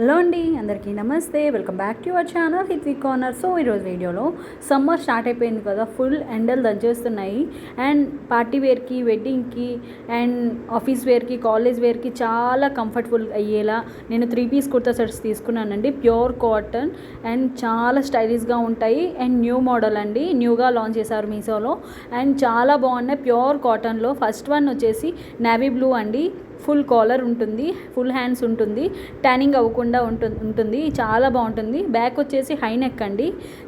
Hello అండి, అందరికీ నమస్తే. Welcome back to our channel Hitvik corner. So ఈరోజు వీడియోలో సమ్మర్ స్టార్ట్ అయిపోయింది కదా, ఫుల్ ఎండలు దంచేస్తున్నాయి. అండ్ పార్టీ వేర్కి, వెడ్డింగ్కి అండ్ ఆఫీస్ వేర్కి, కాలేజ్ వేర్కి చాలా కంఫర్టబుల్ అయ్యేలా నేను 3 పీస్ కుర్తా సెట్స్ తీసుకున్నానండి. ప్యూర్ కాటన్ అండ్ చాలా స్టైలిష్గా ఉంటాయి. అండ్ న్యూ మోడల్ అండి, న్యూగా లాంచ్ చేశారు మీషోలో. అండ్ చాలా బాగున్నాయి ప్యూర్ కాటన్లో. ఫస్ట్ వన్ వచ్చేసి నేవీ బ్లూ అండి. ఫుల్ కాలర్ ఉంటుంది, ఫుల్ హ్యాండ్స్ ఉంటుంది, ట్యానింగ్ అవ్వకుండా ఉంటుంది. చాలా బాగుంటుంది. బ్యాక్ వచ్చేసి హై నెక్ అండి.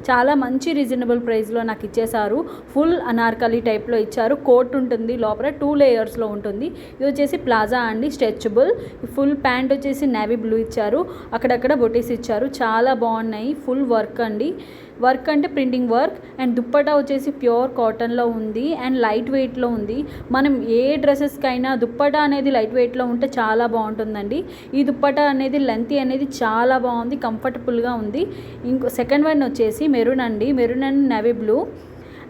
చాలా మంచి రీజనబుల్ ప్రైస్లో నాకు ఇచ్చేసారు. ఫుల్ అనార్కలి టైప్లో ఇచ్చారు. కోట్ ఉంటుంది, లోపల 2 లేయర్స్లో ఉంటుంది. ఇది వచ్చేసి ప్లాజా అండి, స్ట్రెచబుల్. ఫుల్ ప్యాంట్ వచ్చేసి నేవీ బ్లూ ఇచ్చారు, అక్కడక్కడ బొటీస్ ఇచ్చారు. చాలా బాగున్నాయి. ఫుల్ వర్క్ అండి, వర్క్ అంటే ప్రింటింగ్ వర్క్. అండ్ దుప్పటా వచ్చేసి ప్యూర్ కాటన్లో ఉంది అండ్ లైట్ వెయిట్లో ఉంది. మనం ఏ డ్రెస్సెస్కైనా దుప్పటా అనేది లైట్ వెయిట్లో ఉంటే చాలా బాగుంటుందండి. ఈ దుప్పటా అనేది లెంత్ అనేది చాలా బాగుంది, కంఫర్టబుల్గా ఉంది. ఇంకో సెకండ్ వన్ వచ్చేసి మెరూన్ అండి, maroon and navy blue.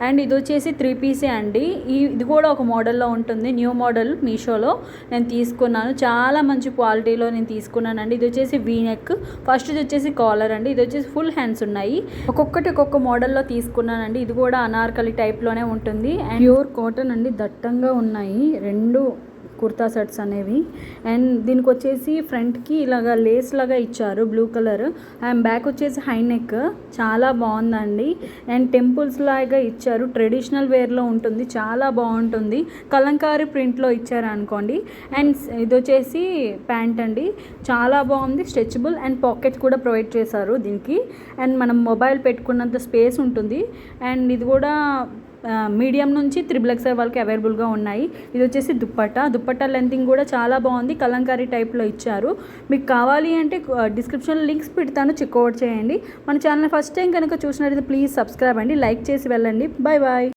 And ఇది వచ్చేసి 3 పీసే అండి. ఇది కూడా ఒక మోడల్లో ఉంటుంది, న్యూ మోడల్ మీషోలో నేను తీసుకున్నాను. చాలా మంచి క్వాలిటీలో నేను తీసుకున్నానండి. ఇది వచ్చేసి వీ నెక్. ఫస్ట్ ఇది వచ్చేసి కాలర్ అండి, ఇది వచ్చేసి ఫుల్ హ్యాండ్స్ ఉన్నాయి. ఒక్కొక్క మోడల్లో తీసుకున్నానండి. ఇది కూడా అనార్కలి టైప్లోనే ఉంటుంది. అండ్ ప్యూర్ కాటన్ అండి, దట్టంగా ఉన్నాయి రెండు కుర్తా సెట్స్ అనేవి. అండ్ దీనికి వచ్చేసి ఫ్రంట్కి ఇలాగా లేస్ లాగా ఇచ్చారు, బ్లూ కలర్. అండ్ బ్యాక్ వచ్చేసి హై నెక్. చాలా బాగుందండి. అండ్ టెంపుల్స్ లాగా ఇచ్చారు, ట్రెడిషనల్ వేర్లో ఉంటుంది, చాలా బాగుంటుంది. కలంకారీ ప్రింట్లో ఇచ్చారు అనుకోండి. అండ్ ఇది వచ్చేసి ప్యాంట్ అండి, చాలా బాగుంది, స్ట్రెచబుల్. అండ్ పాకెట్ కూడా ప్రొవైడ్ చేశారు దీనికి. అండ్ మనం మొబైల్ పెట్టుకున్నంత స్పేస్ ఉంటుంది. అండ్ ఇది కూడా మీడియం నుంచి 3XL వాళ్ళకి అవైలబుల్గా ఉన్నాయి. ఇది వచ్చేసి దుప్పట్టా లెంతింగ్ కూడా చాలా బాగుంది, కలంకారీ టైప్లో ఇచ్చారు. మీకు కావాలి అంటే డిస్క్రిప్షన్లో లింక్స్ పెడతాను, చెక్అవుట్ చేయండి. మన ఛానల్ ఫస్ట్ టైం కనుక చూసినట్లయితే ప్లీజ్ సబ్స్క్రైబ్ అండి, లైక్ చేసి వెళ్ళండి. Bye bye.